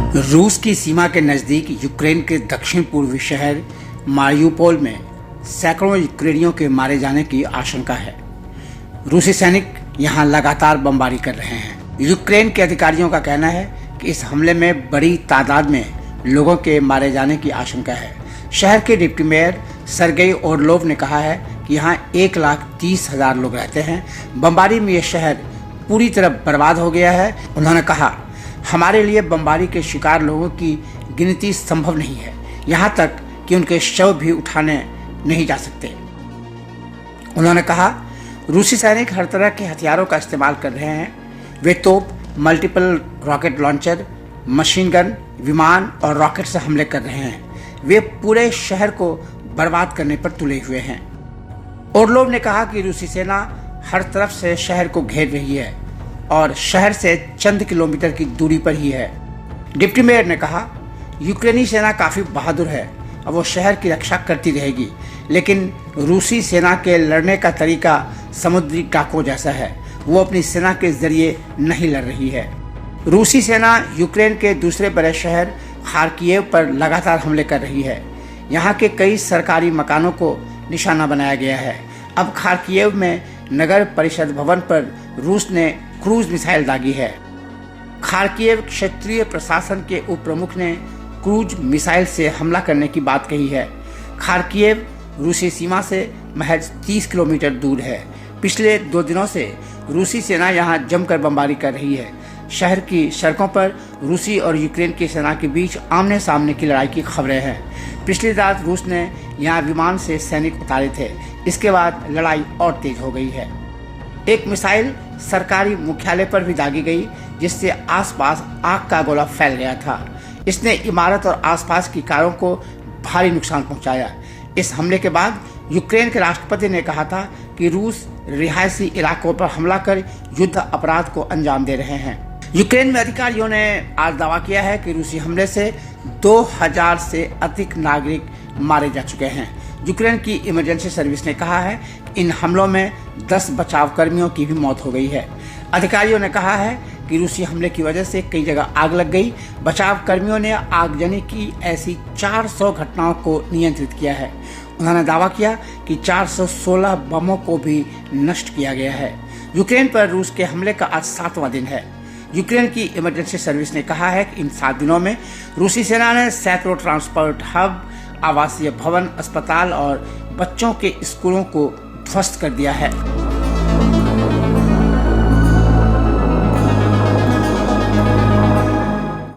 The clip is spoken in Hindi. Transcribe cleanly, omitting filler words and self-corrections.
रूस की सीमा के नज़दीक यूक्रेन के दक्षिण पूर्वी शहर मारियुपोल में सैकड़ों यूक्रेनियों के मारे जाने की आशंका है। रूसी सैनिक यहां लगातार बमबारी कर रहे हैं। यूक्रेन के अधिकारियों का कहना है कि इस हमले में बड़ी तादाद में लोगों के मारे जाने की आशंका है। शहर के डिप्टी मेयर सरगेई ओरलोव ने कहा है कि यहाँ 1,30,000 लोग रहते हैं। बमबारी में यह शहर पूरी तरह बर्बाद हो गया है। उन्होंने कहा, हमारे लिए बमबारी के शिकार लोगों की गिनती संभव नहीं है, यहाँ तक कि उनके शव भी उठाने नहीं जा सकते। उन्होंने कहा, रूसी सैनिक हर तरह के हथियारों का इस्तेमाल कर रहे हैं। वे तोप, multiple rocket launcher, machine gun, विमान और रॉकेट से हमले कर रहे हैं। वे पूरे शहर को बर्बाद करने पर तुले हुए हैं। ओरलोव ने कहा कि रूसी सेना हर तरफ से शहर को घेर रही है और शहर से चंद किलोमीटर की दूरी पर ही है। डिप्टी मेयर ने कहा, यूक्रेनी सेना काफी बहादुर है और वो शहर की रक्षा करती रहेगी, लेकिन रूसी सेना के लड़ने का तरीका समुद्री डाकुओं जैसा है। वो अपनी सेना के जरिए नहीं लड़ रही है। रूसी सेना यूक्रेन के दूसरे बड़े शहर खार्किव पर लगातार हमले कर रही है। यहाँ के कई सरकारी मकानों को निशाना बनाया गया है। अब खार्किव में नगर परिषद भवन पर रूस ने क्रूज मिसाइल दागी है। खार्किव क्षेत्रीय प्रशासन के उप प्रमुख ने क्रूज मिसाइल से हमला करने की बात कही है। खार्किव रूसी सीमा से महज 30 किलोमीटर दूर है। पिछले 2 दिनों से रूसी सेना यहां जमकर बमबारी कर रही है। शहर की सड़कों पर रूसी और यूक्रेन की सेना के बीच आमने सामने की लड़ाई की खबरें हैं। पिछली रात रूस ने यहां विमान से सैनिक उतारे थे। इसके बाद लड़ाई और तेज हो गई है। एक मिसाइल सरकारी मुख्यालय पर भी दागी गई, जिससे आसपास आग का गोला फैल गया था। इसने इमारत और आसपास की कारों को भारी नुकसान पहुंचाया। इस हमले के बाद यूक्रेन के राष्ट्रपति ने कहा था कि रूस रिहायशी इलाकों पर हमला कर युद्ध अपराध को अंजाम दे रहे हैं। यूक्रेन में अधिकारियों ने आज दावा किया है कि रूसी हमले से 2000 से अधिक नागरिक मारे जा चुके हैं। यूक्रेन की इमरजेंसी सर्विस ने कहा है कि इन हमलों में 10 बचाव कर्मियों की भी मौत हो गई है। अधिकारियों ने कहा है कि रूसी हमले की वजह से कई जगह आग लग गई। बचाव कर्मियों ने आगजनी की ऐसी 400 घटनाओं को नियंत्रित किया है। उन्होंने दावा किया कि 416 बमों को भी नष्ट किया गया है। यूक्रेन पर रूस के हमले का आज 7वां दिन है। यूक्रेन की इमरजेंसी सर्विस ने कहा है कि इन 7 दिनों में रूसी सेना ने सैकड़ों ट्रांसपोर्ट हब, आवासीय भवन, अस्पताल और बच्चों के स्कूलों को ध्वस्त कर दिया है।